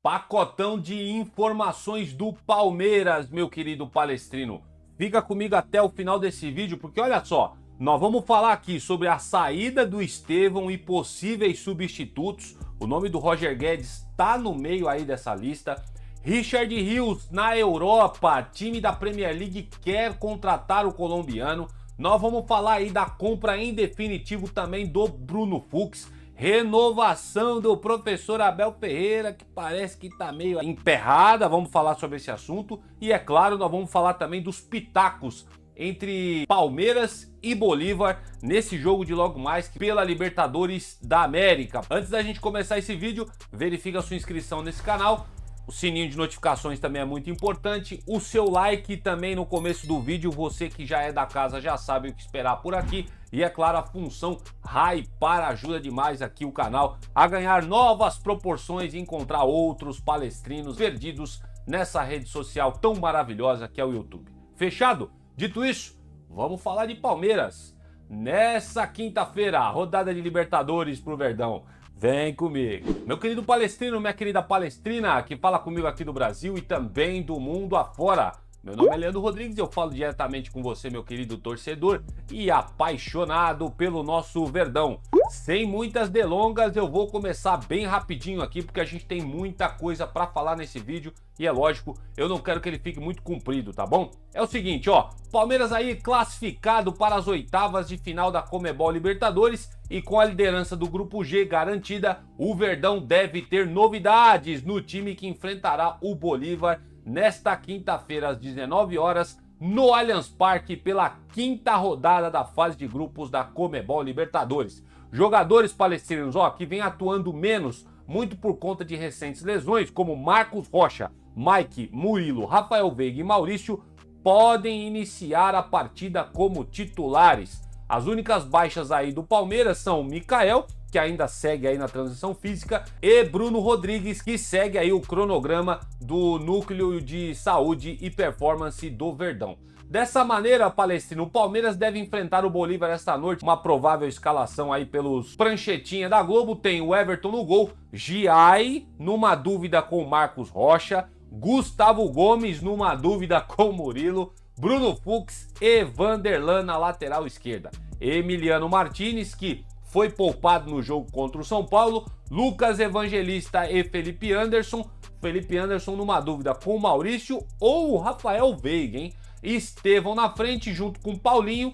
Pacotão de informações do Palmeiras, meu querido palestrino. Fica comigo até o final desse vídeo, porque olha só, nós vamos falar aqui sobre a saída do Estevão e possíveis substitutos. O nome do Roger Guedes está no meio aí dessa lista. Richard Rios na Europa, time da Premier League quer contratar o colombiano. Nós vamos falar aí da compra em definitivo também do Bruno Fux. Renovação do professor Abel Ferreira, que parece que tá meio emperrada, vamos falar sobre esse assunto. E é claro, nós vamos falar também dos pitacos entre Palmeiras e Bolívar nesse jogo de logo mais pela Libertadores da América. Antes da gente começar esse vídeo, verifica a sua inscrição nesse canal. O sininho de notificações também é muito importante. O seu like também no começo do vídeo. Você que já é da casa já sabe o que esperar por aqui. E é claro, a função hypar ajuda demais aqui o canal a ganhar novas proporções e encontrar outros palestrinos perdidos nessa rede social tão maravilhosa que é o YouTube. Fechado? Dito isso, vamos falar de Palmeiras. Nessa quinta-feira, rodada de Libertadores pro Verdão. Vem comigo. Meu querido palestrino, minha querida palestrina, que fala comigo aqui do Brasil e também do mundo afora. Meu nome é Leandro Rodrigues e eu falo diretamente com você, meu querido torcedor e apaixonado pelo nosso Verdão. Sem muitas delongas, eu vou começar bem rapidinho aqui, porque a gente tem muita coisa para falar nesse vídeo e é lógico, eu não quero que ele fique muito comprido, tá bom? É o seguinte, ó, Palmeiras aí classificado para as oitavas de final da Conmebol Libertadores e com a liderança do Grupo G garantida, o Verdão deve ter novidades no time que enfrentará o Bolívar nesta quinta-feira às 19 horas no Allianz Parque pela quinta rodada da fase de grupos da Conmebol Libertadores. Jogadores palestrinos, ó, que vem atuando menos, muito por conta de recentes lesões, como Marcos Rocha, Mike, Murilo, Rafael Veiga e Maurício, podem iniciar a partida como titulares. As únicas baixas aí do Palmeiras são Mikael, que ainda segue aí na transição física, e Bruno Rodrigues, que segue aí o cronograma do Núcleo de Saúde e Performance do Verdão. Dessa maneira, palestrino, o Palmeiras deve enfrentar o Bolívar esta noite. Uma provável escalação aí pelos pranchetinha da Globo. Tem o Everton no gol, Giai numa dúvida com Marcos Rocha, Gustavo Gomes numa dúvida com Murilo, Bruno Fux e Vanderlan na lateral esquerda. Emiliano Martinez, que foi poupado no jogo contra o São Paulo, Lucas Evangelista e Felipe Anderson numa dúvida com o Maurício ou o Rafael Veiga, hein? Estevão na frente junto com Paulinho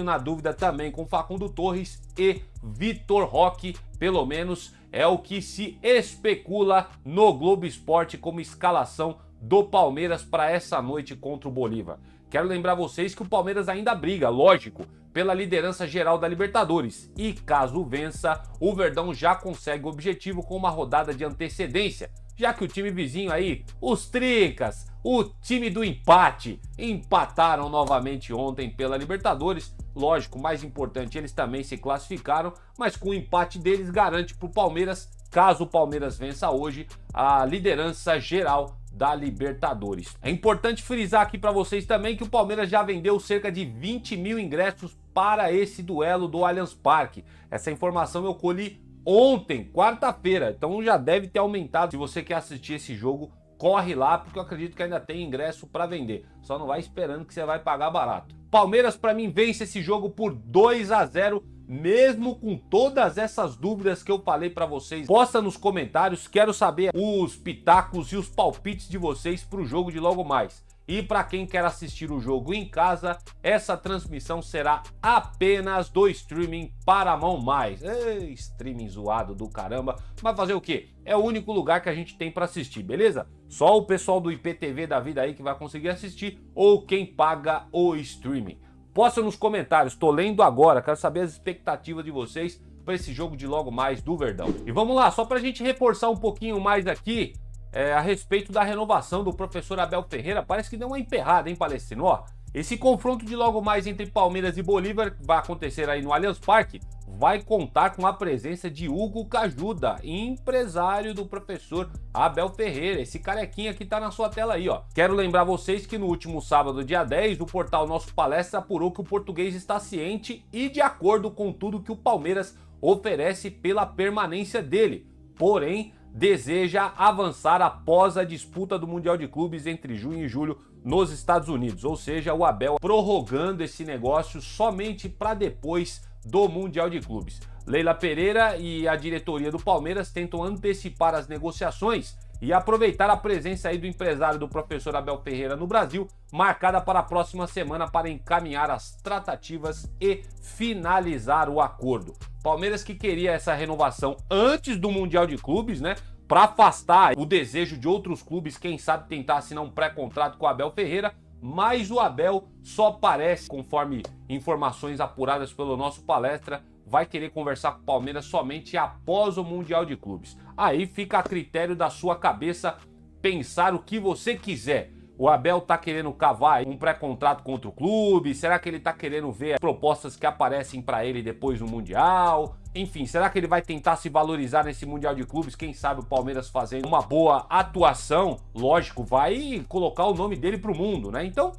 na dúvida também com Facundo Torres e Vitor Roque, pelo menos é o que se especula no Globo Esporte como escalação do Palmeiras para essa noite contra o Bolívar. Quero lembrar vocês que o Palmeiras ainda briga, lógico, pela liderança geral da Libertadores e caso vença, o Verdão já consegue o objetivo com uma rodada de antecedência, já que o time vizinho aí, os Tricas, o time do empate, empataram novamente ontem pela Libertadores. Lógico, mais importante, eles também se classificaram, mas com o empate deles garante para o Palmeiras, caso o Palmeiras vença hoje, a liderança geral da Libertadores. É importante frisar aqui para vocês também que o Palmeiras já vendeu cerca de 20 mil ingressos para esse duelo do Allianz Parque. Essa informação eu colhi ontem, quarta-feira, então já deve ter aumentado. Se você quer assistir esse jogo, corre lá, porque eu acredito que ainda tem ingresso para vender. Só não vai esperando que você vai pagar barato. Palmeiras, para mim, vence esse jogo por 2-0, mesmo com todas essas dúvidas que eu falei para vocês. Posta nos comentários, quero saber os pitacos e os palpites de vocês para o jogo de logo mais. E para quem quer assistir o jogo em casa, essa transmissão será apenas do streaming Paramount+. Ei, streaming zoado do caramba, mas fazer o quê? É o único lugar que a gente tem para assistir, beleza? Só o pessoal do IPTV da vida aí que vai conseguir assistir ou quem paga o streaming. Posta nos comentários, tô lendo agora, quero saber as expectativas de vocês para esse jogo de logo mais do Verdão. E vamos lá, só para a gente reforçar um pouquinho mais aqui, a respeito da renovação do professor Abel Ferreira, parece que deu uma emperrada, hein, palestrino? Ó, esse confronto de logo mais entre Palmeiras e Bolívar, que vai acontecer aí no Allianz Parque, vai contar com a presença de Hugo Cajuda, empresário do professor Abel Ferreira, esse carequinha que tá na sua tela aí, ó. Quero lembrar vocês que no último sábado, dia 10, o portal Nosso Palestra apurou que o português está ciente e de acordo com tudo que o Palmeiras oferece pela permanência dele. Porém, deseja avançar após a disputa do Mundial de Clubes entre junho e julho nos Estados Unidos. Ou seja, o Abel prorrogando esse negócio somente para depois do Mundial de Clubes. Leila Pereira e a diretoria do Palmeiras tentam antecipar as negociações e aproveitar a presença aí do empresário do professor Abel Ferreira no Brasil, marcada para a próxima semana para encaminhar as tratativas e finalizar o acordo. Palmeiras que queria essa renovação antes do Mundial de Clubes, né? Para afastar o desejo de outros clubes, quem sabe tentar assinar um pré-contrato com o Abel Ferreira, mas o Abel só parece, conforme informações apuradas pelo nosso palestra, vai querer conversar com o Palmeiras somente após o Mundial de Clubes. Aí fica a critério da sua cabeça pensar o que você quiser. O Abel tá querendo cavar um pré-contrato com outro clube? Será que ele tá querendo ver as propostas que aparecem para ele depois do Mundial? Enfim, será que ele vai tentar se valorizar nesse Mundial de Clubes? Quem sabe o Palmeiras fazendo uma boa atuação, lógico, vai colocar o nome dele pro mundo, né? Então,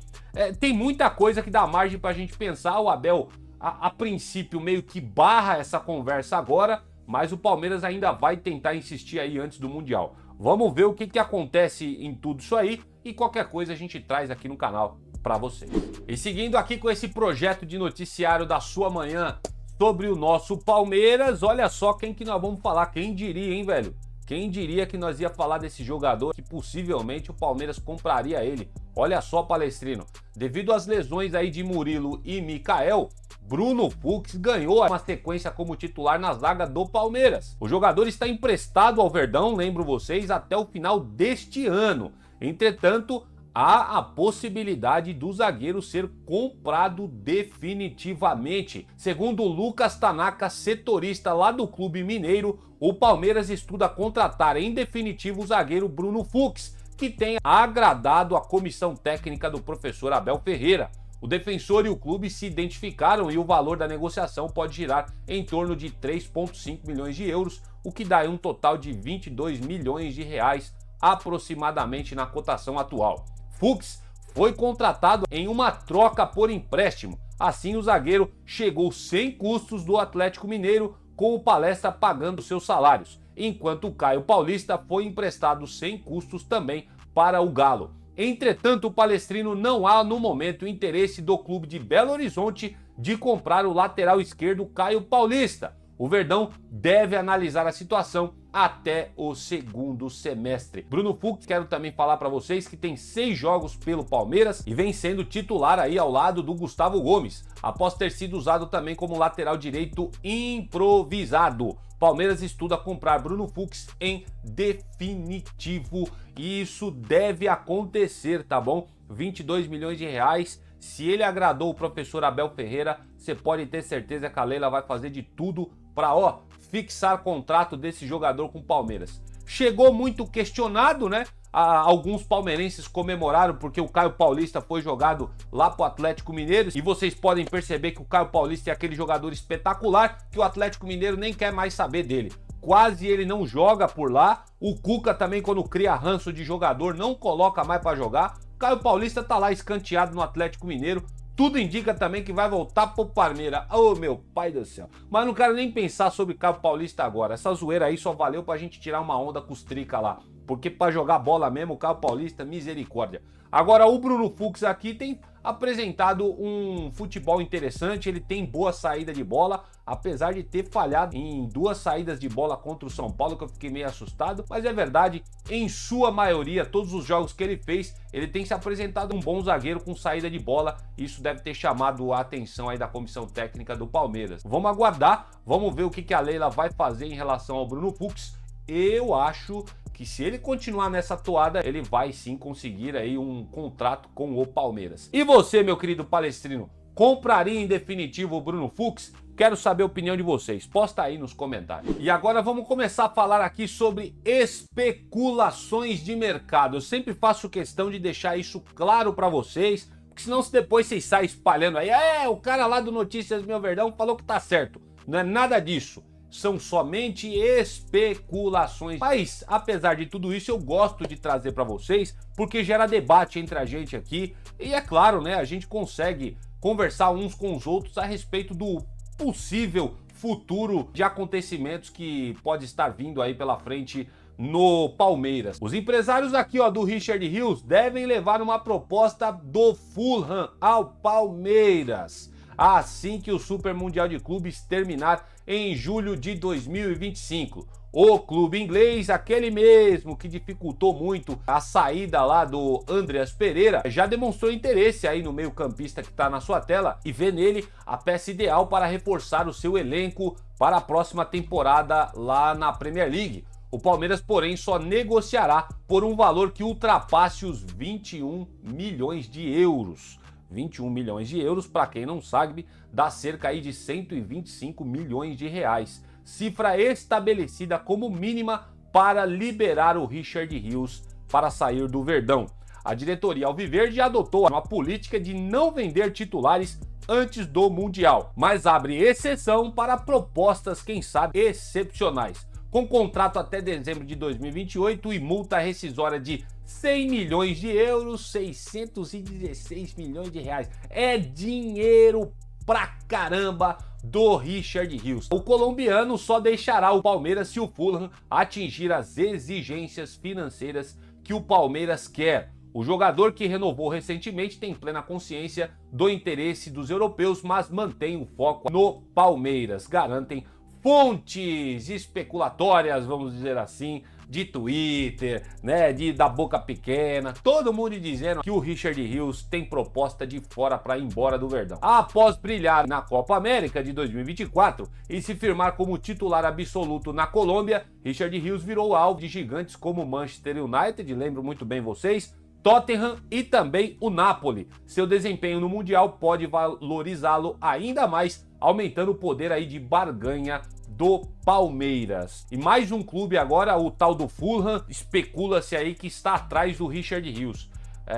tem muita coisa que dá margem pra gente pensar. O Abel, a princípio, meio que barra essa conversa agora, mas o Palmeiras ainda vai tentar insistir aí antes do Mundial. Vamos ver o que acontece em tudo isso aí e qualquer coisa a gente traz aqui no canal para vocês. E seguindo aqui com esse projeto de noticiário da sua manhã sobre o nosso Palmeiras, olha só quem que nós vamos falar, quem diria, hein, velho? Quem diria que nós ia falar desse jogador que possivelmente o Palmeiras compraria ele? Olha só, Palestrino, devido às lesões aí de Murilo e Mikael, Bruno Fux ganhou uma sequência como titular na zaga do Palmeiras. O jogador está emprestado ao Verdão, lembro vocês, até o final deste ano. Entretanto, há a possibilidade do zagueiro ser comprado definitivamente. Segundo Lucas Tanaka, setorista lá do Clube Mineiro, o Palmeiras estuda contratar em definitivo o zagueiro Bruno Fux, que tem agradado a comissão técnica do professor Abel Ferreira. O defensor e o clube se identificaram e o valor da negociação pode girar em torno de 3,5 milhões de euros, o que dá um total de 22 milhões de reais aproximadamente na cotação atual. Fux foi contratado em uma troca por empréstimo. Assim, o zagueiro chegou sem custos do Atlético Mineiro, com o Palestra pagando seus salários, enquanto o Caio Paulista foi emprestado sem custos também para o Galo. Entretanto, o Palestrino não há no momento interesse do clube de Belo Horizonte de comprar o lateral esquerdo Caio Paulista. O Verdão deve analisar a situação até o segundo semestre. Bruno Fux, quero também falar para vocês que tem 6 jogos pelo Palmeiras e vem sendo titular aí ao lado do Gustavo Gomes, após ter sido usado também como lateral direito improvisado. Palmeiras estuda comprar Bruno Fux em definitivo e isso deve acontecer, tá bom? 22 milhões de reais. Se ele agradou o professor Abel Ferreira, você pode ter certeza que a Leila vai fazer de tudo para, fixar contrato desse jogador com o Palmeiras. Chegou muito questionado, né? Alguns palmeirenses comemoraram porque o Caio Paulista foi jogado lá pro Atlético Mineiro e vocês podem perceber que o Caio Paulista é aquele jogador espetacular que o Atlético Mineiro nem quer mais saber dele. Quase ele não joga por lá. O Cuca também, quando cria ranço de jogador, não coloca mais para jogar. Caio Paulista tá lá escanteado no Atlético Mineiro. Tudo indica também que vai voltar pro Palmeiras. Ô, meu pai do céu. Mas não quero nem pensar sobre Caio Paulista agora. Essa zoeira aí só valeu pra gente tirar uma onda com os trica lá. Porque pra jogar bola mesmo, o Caio Paulista, misericórdia. Agora, o Bruno Fux aqui tem apresentado um futebol interessante. Ele tem boa saída de bola, apesar de ter falhado em 2 saídas de bola contra o São Paulo, que eu fiquei meio assustado. Mas é verdade, em sua maioria, todos os jogos que ele fez, ele tem se apresentado um bom zagueiro com saída de bola. Isso deve ter chamado a atenção aí da comissão técnica do Palmeiras. Vamos aguardar, vamos ver o que a Leila vai fazer em relação ao Bruno Fux. Eu acho que se ele continuar nessa toada, ele vai sim conseguir aí um contrato com o Palmeiras. E você, meu querido Palestrino, compraria em definitivo o Bruno Fux? Quero saber a opinião de vocês, posta aí nos comentários. E agora vamos começar a falar aqui sobre especulações de mercado. Eu sempre faço questão de deixar isso claro para vocês, porque senão se depois vocês saem espalhando aí, o cara lá do Notícias Meu Verdão falou que tá certo. Não é nada disso. São somente especulações. Mas, apesar de tudo isso, eu gosto de trazer para vocês, porque gera debate entre a gente aqui. E é claro, né, a gente consegue conversar uns com os outros a respeito do possível futuro de acontecimentos que pode estar vindo aí pela frente no Palmeiras. Os empresários aqui, ó, do Richard Rios devem levar uma proposta do Fulham ao Palmeiras, assim que o Super Mundial de Clubes terminar em julho de 2025. O clube inglês, aquele mesmo que dificultou muito a saída lá do Andreas Pereira, já demonstrou interesse aí no meio-campista que está na sua tela e vê nele a peça ideal para reforçar o seu elenco para a próxima temporada lá na Premier League. O Palmeiras, porém, só negociará por um valor que ultrapasse os 21 milhões de euros. 21 milhões de euros, para quem não sabe, dá cerca aí de 125 milhões de reais. Cifra estabelecida como mínima para liberar o Richard Rios para sair do Verdão. A diretoria alviverde adotou uma política de não vender titulares antes do Mundial, mas abre exceção para propostas, quem sabe, excepcionais. Com contrato até dezembro de 2028 e multa rescisória de 100 milhões de euros, 616 milhões de reais. É dinheiro pra caramba do Richard Rios. O colombiano só deixará o Palmeiras se o Fulham atingir as exigências financeiras que o Palmeiras quer. O jogador, que renovou recentemente, tem plena consciência do interesse dos europeus, mas mantém o foco no Palmeiras, garantem fontes especulatórias, vamos dizer assim, de Twitter, né, da boca pequena, todo mundo dizendo que o Richard Rios tem proposta de fora para ir embora do Verdão. Após brilhar na Copa América de 2024 e se firmar como titular absoluto na Colômbia, Richard Rios virou alvo de gigantes como Manchester United, lembro muito bem vocês, Tottenham e também o Napoli. Seu desempenho no Mundial pode valorizá-lo ainda mais, aumentando o poder aí de barganha do Palmeiras. E mais um clube agora, o tal do Fulham, especula-se aí que está atrás do Richard Rios.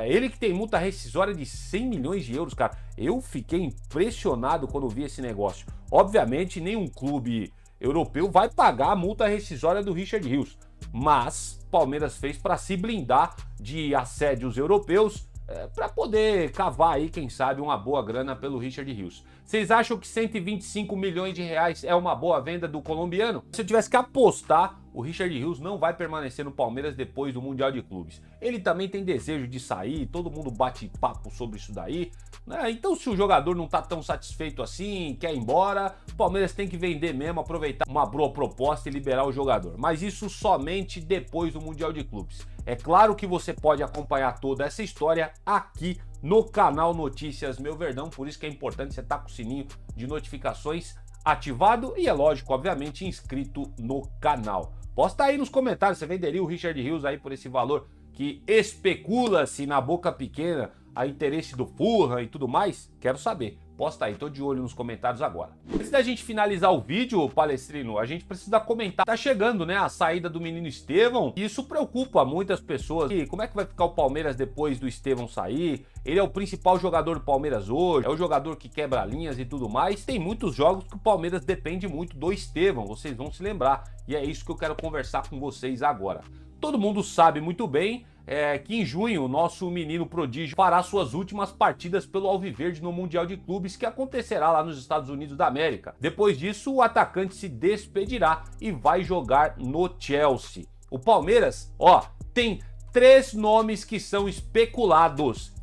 Ele que tem multa rescisória de 100 milhões de euros, cara. Eu fiquei impressionado quando vi esse negócio. Obviamente, nenhum clube europeu vai pagar a multa rescisória do Richard Rios, mas Palmeiras fez para se blindar de assédios europeus, para poder cavar aí, quem sabe, uma boa grana pelo Richard Rios. Vocês acham que 125 milhões de reais é uma boa venda do colombiano? Se eu tivesse que apostar, o Richard Rios não vai permanecer no Palmeiras depois do Mundial de Clubes. Ele também tem desejo de sair, todo mundo bate papo sobre isso daí, né? Então, se o jogador não tá tão satisfeito assim, quer ir embora, o Palmeiras tem que vender mesmo, aproveitar uma boa proposta e liberar o jogador. Mas isso somente depois do Mundial de Clubes. É claro que você pode acompanhar toda essa história aqui no canal Notícias Meu Verdão, por isso que é importante você estar com o sininho de notificações ativado e, é lógico, obviamente, inscrito no canal. Posta aí nos comentários, você venderia o Richard Rios aí por esse valor que especula-se na boca pequena a interesse do Fulham e tudo mais? Quero saber. Posta aí, tô de olho nos comentários agora. Antes da gente finalizar o vídeo, Palestrino, a gente precisa comentar. Tá chegando, né, a saída do menino Estevão, e isso preocupa muitas pessoas. E como é que vai ficar o Palmeiras depois do Estevão sair? Ele é o principal jogador do Palmeiras hoje, é o jogador que quebra linhas e tudo mais. Tem muitos jogos que o Palmeiras depende muito do Estevão, vocês vão se lembrar. E é isso que eu quero conversar com vocês agora. Todo mundo sabe muito bem que em junho o nosso menino prodígio fará suas últimas partidas pelo Alviverde no Mundial de Clubes, que acontecerá lá nos Estados Unidos da América. Depois disso, o atacante se despedirá e vai jogar no Chelsea. O Palmeiras, ó, tem 3 nomes que são especulados,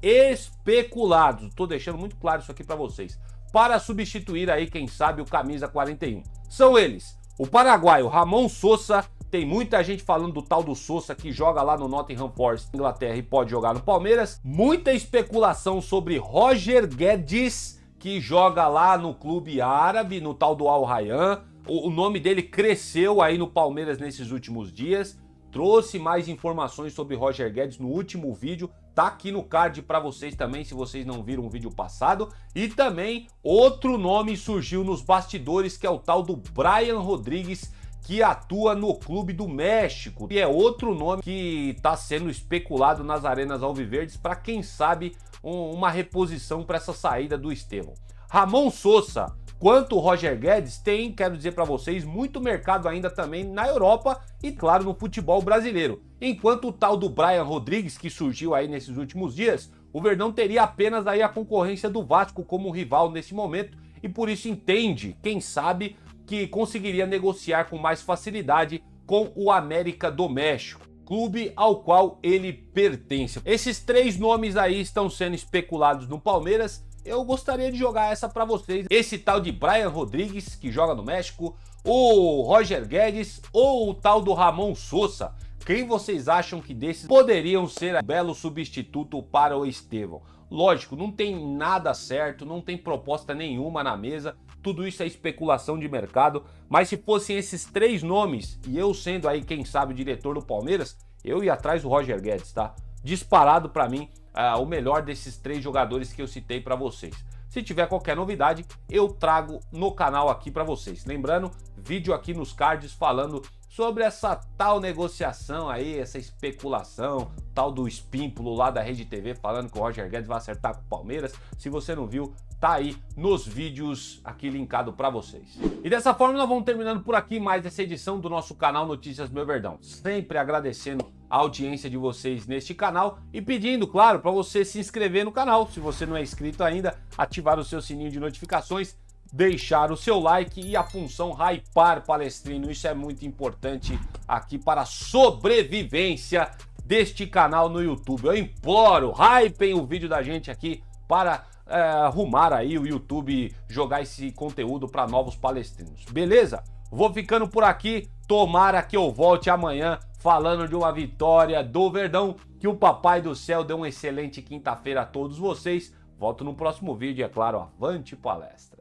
tô deixando muito claro isso aqui para vocês, para substituir aí, quem sabe, o camisa 41. São eles: o paraguaio Ramon Sosa. Tem muita gente falando do tal do Sosa, que joga lá no Nottingham Forest, Inglaterra, e pode jogar no Palmeiras. Muita especulação sobre Roger Guedes, que joga lá no clube árabe, no tal do Al Rayyan. O nome dele cresceu aí no Palmeiras nesses últimos dias. Trouxe mais informações sobre Roger Guedes no último vídeo. Tá aqui no card para vocês também, se vocês não viram o vídeo passado. E também outro nome surgiu nos bastidores, que é o tal do Brian Rodrigues, que atua no Clube do México, e é outro nome que está sendo especulado nas arenas alviverdes para, quem sabe, uma reposição para essa saída do Estevão. Ramon Sosa, quanto o Roger Guedes, tem, quero dizer para vocês, muito mercado ainda também na Europa e, claro, no futebol brasileiro. Enquanto o tal do Brian Rodrigues, que surgiu aí nesses últimos dias, o Verdão teria apenas aí a concorrência do Vasco como rival nesse momento, e por isso entende, quem sabe, que conseguiria negociar com mais facilidade com o América do México, clube ao qual ele pertence. Esses 3 nomes aí estão sendo especulados no Palmeiras. Eu gostaria de jogar essa para vocês. Esse tal de Brian Rodrigues, que joga no México, o Roger Guedes ou o tal do Ramon Sosa. Quem vocês acham que desses poderiam ser um belo substituto para o Estevão? Lógico, não tem nada certo, não tem proposta nenhuma na mesa, tudo isso é especulação de mercado, mas se fossem esses 3 nomes, e eu sendo aí, quem sabe, o diretor do Palmeiras, eu ia atrás do Roger Guedes, tá? Disparado para mim, o melhor desses 3 jogadores que eu citei para vocês. Se tiver qualquer novidade, eu trago no canal aqui para vocês. Lembrando, vídeo aqui nos cards falando sobre essa tal negociação aí, essa especulação, tal do Espímpulo lá da Rede TV falando que o Roger Guedes vai acertar com o Palmeiras. Se você não viu, tá aí nos vídeos aqui linkado para vocês. E dessa forma nós vamos terminando por aqui mais essa edição do nosso canal Notícias Meu Verdão. Sempre agradecendo a audiência de vocês neste canal e pedindo, claro, para você se inscrever no canal. Se você não é inscrito ainda, ativar o seu sininho de notificações, deixar o seu like e a função hypar Palestrino. Isso é muito importante aqui para a sobrevivência deste canal no YouTube. Eu imploro, hypem o vídeo da gente aqui para arrumar aí o YouTube, jogar esse conteúdo para novos palestrinos. Beleza? Vou ficando por aqui. Tomara que eu volte amanhã falando de uma vitória do Verdão. Que o Papai do Céu dê uma excelente quinta-feira a todos vocês. Volto no próximo vídeo, é claro. Avante palestra!